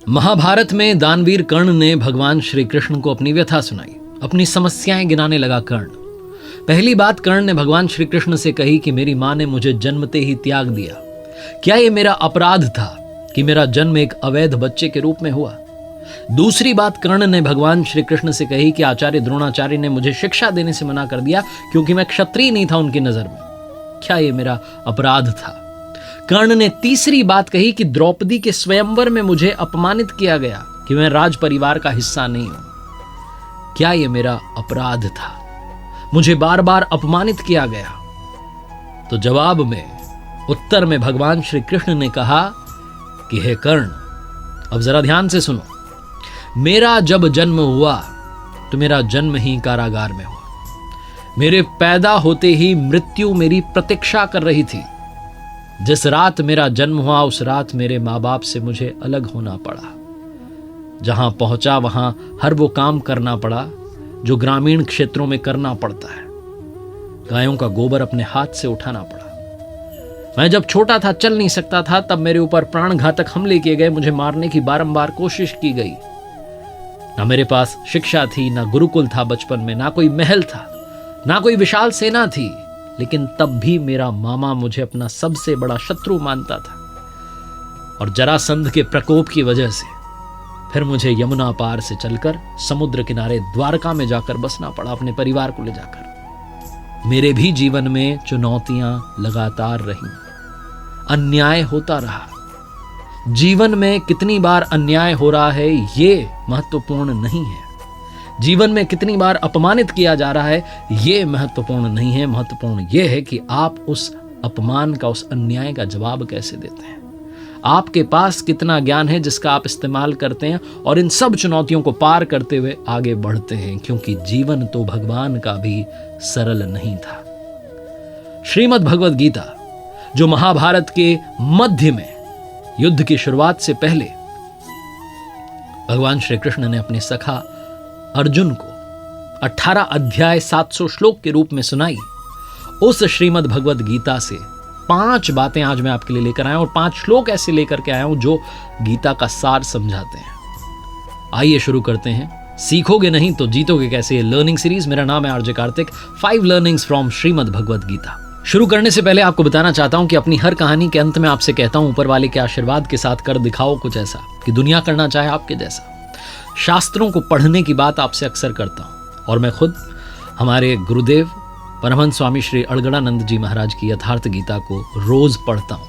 महाभारत में दानवीर कर्ण ने भगवान श्री कृष्ण को अपनी व्यथा सुनाई, अपनी समस्याएं गिनाने लगा कर्ण। पहली बात कर्ण ने भगवान श्री कृष्ण से कही कि मेरी मां ने मुझे जन्मते ही त्याग दिया। क्या यह मेरा अपराध था कि मेरा जन्म एक अवैध बच्चे के रूप में हुआ? दूसरी बात कर्ण ने भगवान श्री कृष्ण से कही कि आचार्य द्रोणाचार्य ने मुझे शिक्षा देने से मना कर दिया क्योंकि मैं क्षत्रिय नहीं था उनकी नजर में। क्या यह मेरा अपराध था? कर्ण ने तीसरी बात कही कि द्रौपदी के स्वयंवर में मुझे अपमानित किया गया कि मैं राज परिवार का हिस्सा नहीं हूं। क्या यह मेरा अपराध था? मुझे बार बार अपमानित किया गया। तो जवाब में, उत्तर में भगवान श्री कृष्ण ने कहा कि हे कर्ण, अब जरा ध्यान से सुनो। मेरा जब जन्म हुआ तो मेरा जन्म ही कारागार में हुआ। मेरे पैदा होते ही मृत्यु मेरी प्रतीक्षा कर रही थी। जिस रात मेरा जन्म हुआ उस रात मेरे माँ बाप से मुझे अलग होना पड़ा। जहां पहुंचा वहां हर वो काम करना पड़ा जो ग्रामीण क्षेत्रों में करना पड़ता है। गायों का गोबर अपने हाथ से उठाना पड़ा। मैं जब छोटा था, चल नहीं सकता था, तब मेरे ऊपर प्राणघातक हमले किए गए। मुझे मारने की बारंबार कोशिश की गई। ना मेरे पास शिक्षा थी, ना गुरुकुल था बचपन में, ना कोई महल था, ना कोई विशाल सेना थी, लेकिन तब भी मेरा मामा मुझे अपना सबसे बड़ा शत्रु मानता था। और जरासंध के प्रकोप की वजह से फिर मुझे यमुना पार से चलकर समुद्र किनारे द्वारका में जाकर बसना पड़ा, अपने परिवार को ले जाकर। मेरे भी जीवन में चुनौतियां लगातार रहीं, अन्याय होता रहा। जीवन में कितनी बार अन्याय हो रहा है ये महत्वपूर्ण नहीं है। जीवन में कितनी बार अपमानित किया जा रहा है ये महत्वपूर्ण नहीं है। महत्वपूर्ण यह है कि आप उस अपमान का, उस अन्याय का जवाब कैसे देते हैं। आपके पास कितना ज्ञान है जिसका आप इस्तेमाल करते हैं और इन सब चुनौतियों को पार करते हुए आगे बढ़ते हैं, क्योंकि जीवन तो भगवान का भी सरल नहीं था। श्रीमद् भगवद गीता, जो महाभारत के मध्य में युद्ध की शुरुआत से पहले भगवान श्री कृष्ण ने अपने सखा अर्जुन को 18 अध्याय 700 श्लोक के रूप में सुनाई, उस श्रीमद् भगवद गीता से 5 बातें आज मैं आपके लिए लेकर आया हूं और 5 श्लोक ऐसे लेकर के आया हूं जो गीता का सार समझाते हैं। आइए शुरू करते हैं। सीखोगे नहीं तो जीतोगे कैसे, ये लर्निंग सीरीज। मेरा नाम है RJ Kartik. 5 learnings from Shrimad Bhagavad Gita. शुरू करने से पहले आपको बताना चाहता हूं कि अपनी हर कहानी के अंत में आपसे कहता हूं, ऊपर वाले के आशीर्वाद के साथ कर दिखाओ कुछ ऐसा कि दुनिया करना चाहे आपके जैसा। शास्त्रों को पढ़ने की बात आपसे अक्सर करता हूं और मैं खुद हमारे गुरुदेव परमहंस स्वामी श्री अड़गड़ानंद जी महाराज की यथार्थ गीता को रोज पढ़ता हूं।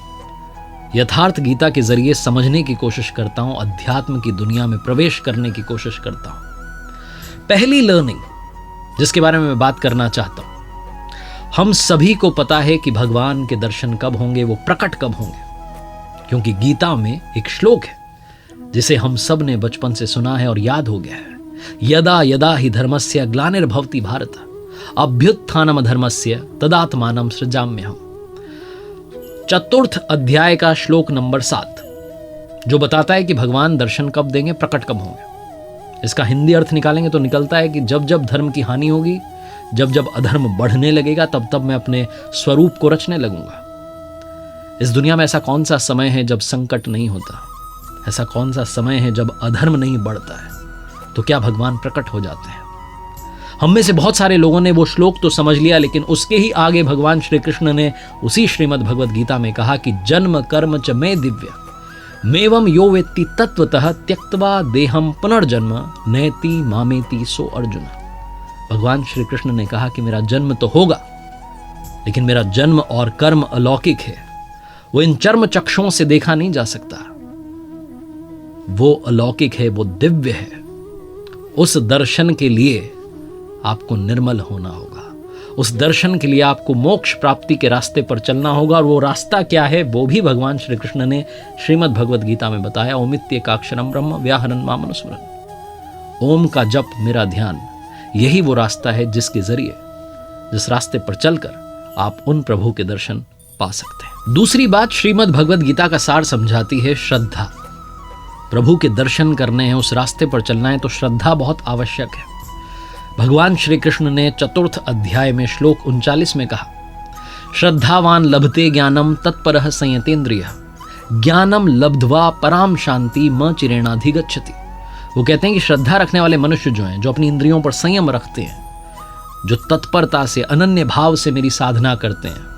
यथार्थ गीता के जरिए समझने की कोशिश करता हूं, अध्यात्म की दुनिया में प्रवेश करने की कोशिश करता हूं। पहली लर्निंग जिसके बारे में मैं बात करना चाहता हूं, हम सभी को पता है कि भगवान के दर्शन कब होंगे, वो प्रकट कब होंगे, क्योंकि गीता में एक श्लोक है जिसे हम सब ने बचपन से सुना है और याद हो गया है। यदा यदा हि धर्मस्य ग्लानिर्भवति भारत अभ्युत्थानम धर्मस्य तदात्मानं सृजाम्यहम्। चतुर्थ अध्याय का श्लोक नंबर 7 जो बताता है कि भगवान दर्शन कब देंगे, प्रकट कब होंगे। इसका हिंदी अर्थ निकालेंगे तो निकलता है कि जब जब धर्म की हानि होगी, जब जब अधर्म बढ़ने लगेगा, तब तब मैं अपने स्वरूप को रचने लगूंगा। इस दुनिया में ऐसा कौन सा समय है जब संकट नहीं होता? ऐसा कौन सा समय है जब अधर्म नहीं बढ़ता है? तो क्या भगवान प्रकट हो जाते हैं? हम में से बहुत सारे लोगों ने वो श्लोक तो समझ लिया, लेकिन उसके ही आगे भगवान श्री कृष्ण ने उसी श्रीमद् भगवद गीता में कहा कि जन्म कर्म च मे दिव्य मेवं यो वेत्ति तत्वतः त्यक्त्वा देहम पुनर्जन्म नयति मामेति सो अर्जुन। भगवान श्री कृष्ण ने कहा कि मेरा जन्म तो होगा, लेकिन मेरा जन्म और कर्म अलौकिक है। वो इन चर्म चक्षुओं से देखा नहीं जा सकता। वो अलौकिक है, वो दिव्य है। उस दर्शन के लिए आपको निर्मल होना होगा। उस दर्शन के लिए आपको मोक्ष प्राप्ति के रास्ते पर चलना होगा। और वो रास्ता क्या है वो भी भगवान श्री कृष्ण ने श्रीमद् भगवद गीता में बताया। ओमित्येकाक्षरं ब्रह्म व्याहरन् मामनुस्मरन्। ओम का जप, मेरा ध्यान, यही वो रास्ता है जिसके जरिए, जिस रास्ते पर चलकर आप उन प्रभु के दर्शन पा सकते हैं। दूसरी बात श्रीमद् भगवद गीता का सार समझाती है श्रद्धा। प्रभु के दर्शन करने हैं, उस रास्ते पर चलना है तो श्रद्धा बहुत आवश्यक है। भगवान श्री कृष्ण ने चतुर्थ अध्याय में श्लोक 39 में कहा, श्रद्धावान लभते ज्ञानम तत्परः संयतेन्द्रियः ज्ञानम लब्ध्वा पराम शांति म चिरेणाधिगच्छति। वो कहते हैं कि श्रद्धा रखने वाले मनुष्य जो हैं, जो अपनी इंद्रियों पर संयम रखते हैं, जो तत्परता से अनन्य भाव से मेरी साधना करते हैं,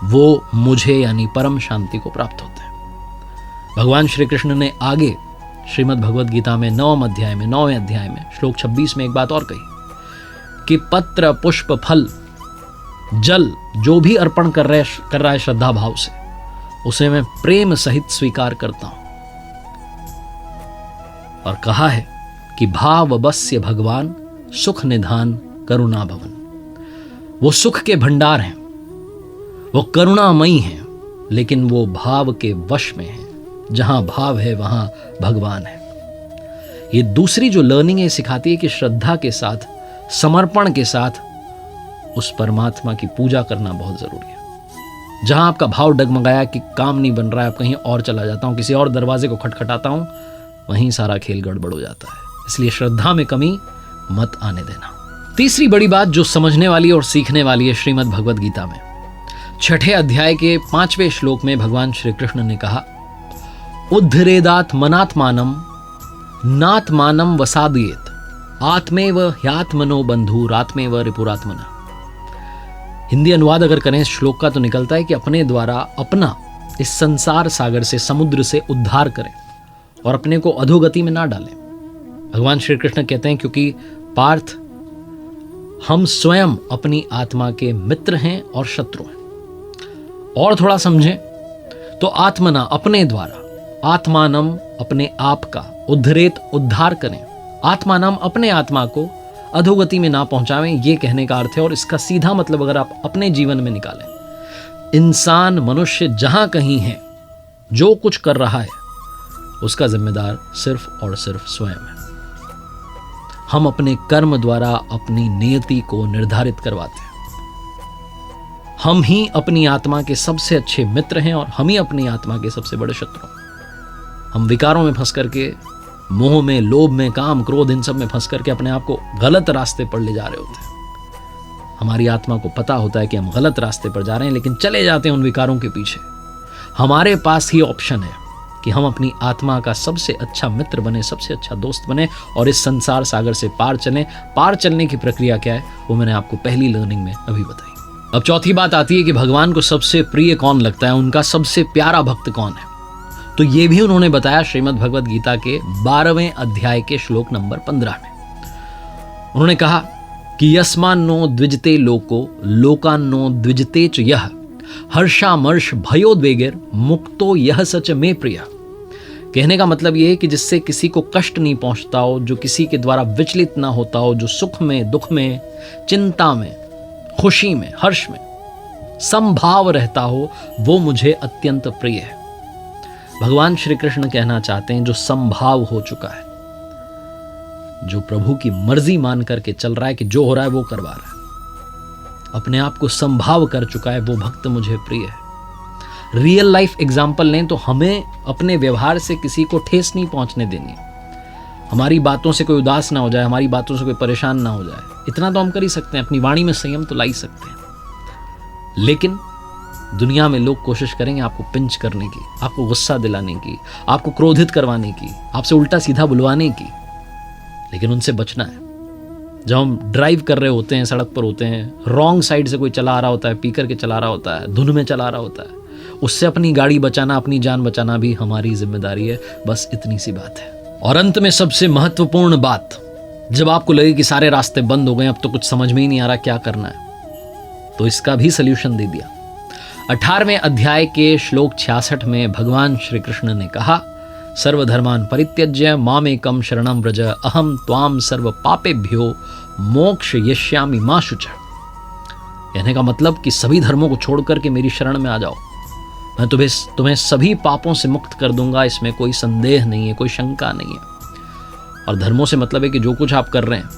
वो मुझे यानी परम शांति को प्राप्त होते हैं। भगवान श्री कृष्ण ने आगे श्रीमद् भगवद गीता में 9वें अध्याय में श्लोक 26 में एक बात और कही कि पत्र पुष्प फल जल जो भी अर्पण कर रहा है श्रद्धा भाव से, उसे मैं प्रेम सहित स्वीकार करता हूं। और कहा है कि भाव बस्य भगवान सुख निधान करुणा भवन। वो सुख के भंडार हैं, वो करुणामयी हैं, लेकिन वो भाव के वश में हैं। जहां भाव है वहां भगवान है। ये दूसरी जो लर्निंग है सिखाती है कि श्रद्धा के साथ, समर्पण के साथ उस परमात्मा की पूजा करना बहुत जरूरी है। जहां आपका भाव डगमगाया कि काम नहीं बन रहा है, आप कहीं और चला जाता हूं, किसी और दरवाजे को खटखटाता हूं, वहीं सारा खेल गड़बड़ हो जाता है। इसलिए श्रद्धा में कमी मत आने देना। तीसरी बड़ी बात जो समझने वाली और सीखने वाली है श्रीमद् भगवद गीता में, 6 अध्याय के 5वें श्लोक में भगवान श्री कृष्ण ने कहा, उद्धरेदात मनात्मानम नात्मानम वसादयेत आत्मेव ह्यात्मनो बंधुरात्मेव रिपुरात्मना। हिंदी अनुवाद अगर करें इस श्लोक का तो निकलता है कि अपने द्वारा अपना इस संसार सागर से, समुद्र से उद्धार करें और अपने को अधोगति में ना डालें। भगवान श्री कृष्ण कहते हैं क्योंकि पार्थ, हम स्वयं अपनी आत्मा के मित्र हैं और शत्रु हैं। और थोड़ा समझें तो आत्मना अपने द्वारा, आत्मानम अपने आप का, उद्धरेत उद्धार करें, आत्मानम अपने आत्मा को अधोगति में ना पहुंचावें, ये कहने का अर्थ है। और इसका सीधा मतलब अगर आप अपने जीवन में निकालें, इंसान मनुष्य जहां कहीं है, जो कुछ कर रहा है, उसका जिम्मेदार सिर्फ और सिर्फ स्वयं है। हम अपने कर्म द्वारा अपनी नियति को निर्धारित करवाते हैं। हम ही अपनी आत्मा के सबसे अच्छे मित्र हैं और हम ही अपनी आत्मा के सबसे बड़े शत्रु हैं। हम विकारों में फंस करके, मोह में, लोभ में, काम, क्रोध, इन सब में फंस करके अपने आप को गलत रास्ते पर ले जा रहे होते हैं। हमारी आत्मा को पता होता है कि हम गलत रास्ते पर जा रहे हैं, लेकिन चले जाते हैं उन विकारों के पीछे। हमारे पास ही ऑप्शन है कि हम अपनी आत्मा का सबसे अच्छा मित्र बने, सबसे अच्छा दोस्त बने और इस संसार सागर से पार चलें। पार चलने की प्रक्रिया क्या है वो मैंने आपको पहली लर्निंग में अभी बताई। अब चौथी बात आती है कि भगवान को सबसे प्रिय कौन लगता है, उनका सबसे प्यारा भक्त कौन है। तो ये भी उन्होंने बताया श्रीमद् भगवद गीता के 12वें अध्याय के श्लोक नंबर 15 में। उन्होंने कहा कि यस्मान्नो द्विजते लोको लोकान्नो द्विजते च यह हर्षामर्ष भयोद्वेगेर मुक्तो यह सच में प्रिय। कहने का मतलब यह है कि जिससे किसी को कष्ट नहीं पहुंचता हो, जो किसी के द्वारा विचलित ना होता हो, जो सुख में, दुख में, चिंता में, खुशी में, हर्ष में समभाव रहता हो, वो मुझे अत्यंत प्रिय है। भगवान श्री कृष्ण कहना चाहते हैं जो समभाव हो चुका है, जो प्रभु की मर्जी मान करके चल रहा है कि जो हो रहा है वो करवा रहा है, अपने आप को संभाव कर चुका है, वो भक्त मुझे प्रिय है। रियल लाइफ एग्जाम्पल लें तो हमें अपने व्यवहार से किसी को ठेस नहीं पहुंचने देनी। हमारी बातों से कोई उदास ना हो जाए, हमारी बातों से कोई परेशान ना हो जाए, इतना तो हम कर ही सकते हैं। अपनी वाणी में संयम तो ला ही सकते हैं। लेकिन दुनिया में लोग कोशिश करेंगे आपको पिंच करने की, आपको गुस्सा दिलाने की, आपको क्रोधित करवाने की, आपसे उल्टा सीधा बुलवाने की, लेकिन उनसे बचना है। जब हम ड्राइव कर रहे होते हैं, सड़क पर होते हैं, रॉन्ग साइड से कोई चला आ रहा होता है, पी करके चला रहा होता है, धुन में चला रहा होता है, उससे अपनी गाड़ी बचाना, अपनी जान बचाना भी हमारी जिम्मेदारी है। बस इतनी सी बात है। और अंत में सबसे महत्वपूर्ण बात, जब आपको लगे कि सारे रास्ते बंद हो गए, अब तो कुछ समझ में ही नहीं आ रहा क्या करना है, तो इसका भी सल्यूशन दे दिया। 18वें अध्याय के श्लोक 66 में भगवान श्री कृष्ण ने कहा, सर्वधर्मान परित्यज्य मामेकम शरणं व्रज अहम त्वाम सर्व पापेभ्यो मोक्ष यश्यामि मा शुचः। कहने का मतलब कि सभी धर्मों को छोड़ करके मेरी शरण में आ जाओ, मैं तुम्हें सभी पापों से मुक्त कर दूंगा। इसमें कोई संदेह नहीं है, कोई शंका नहीं है। और धर्मों से मतलब है कि जो कुछ आप कर रहे हैं,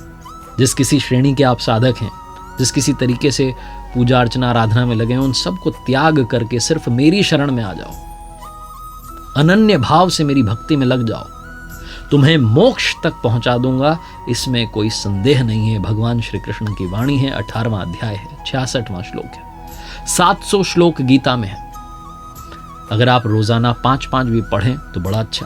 जिस किसी श्रेणी के आप साधक हैं, जिस किसी तरीके से पूजा अर्चना आराधना में लगे हैं, उन सबको त्याग करके सिर्फ मेरी शरण में आ जाओ, अनन्य भाव से मेरी भक्ति में लग जाओ, तुम्हें मोक्ष तक पहुंचा दूंगा। इसमें कोई संदेह नहीं है। भगवान श्री कृष्ण की वाणी है। 18वां अध्याय है, 66वां श्लोक है, 700 श्लोक गीता में है। अगर आप रोजाना 5-5 भी पढ़ें तो बड़ा अच्छा,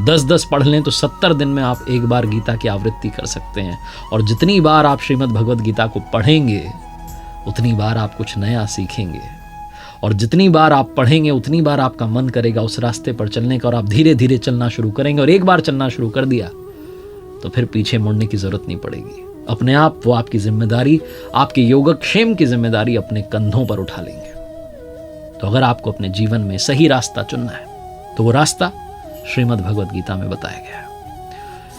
10-10 पढ़ लें तो 70 दिन में आप एक बार गीता की आवृत्ति कर सकते हैं। और जितनी बार आप श्रीमद् भगवद गीता को पढ़ेंगे उतनी बार आप कुछ नया सीखेंगे, और जितनी बार आप पढ़ेंगे उतनी बार आपका मन करेगा उस रास्ते पर चलने का, और आप धीरे धीरे चलना शुरू करेंगे। और एक बार चलना शुरू कर दिया तो फिर पीछे मुड़ने की जरूरत नहीं पड़ेगी। अपने आप वो आपकी जिम्मेदारी, आपके योगक्षेम की जिम्मेदारी अपने कंधों पर उठा लेंगे। तो अगर आपको अपने जीवन में सही रास्ता चुनना है तो वो रास्ता श्रीमद् भगवद गीता में बताया गया है।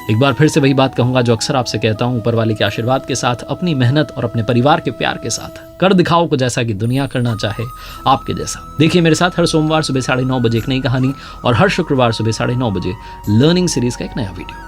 एक बार फिर से वही बात कहूंगा जो अक्सर आपसे कहता हूं, ऊपर वाले के आशीर्वाद के साथ, अपनी मेहनत और अपने परिवार के प्यार के साथ कर दिखाओ को जैसा कि दुनिया करना चाहे आपके जैसा। देखिए मेरे साथ हर सोमवार सुबह 9:30 बजे एक नई कहानी और हर शुक्रवार सुबह 9:30 बजे लर्निंग सीरीज का एक नया वीडियो।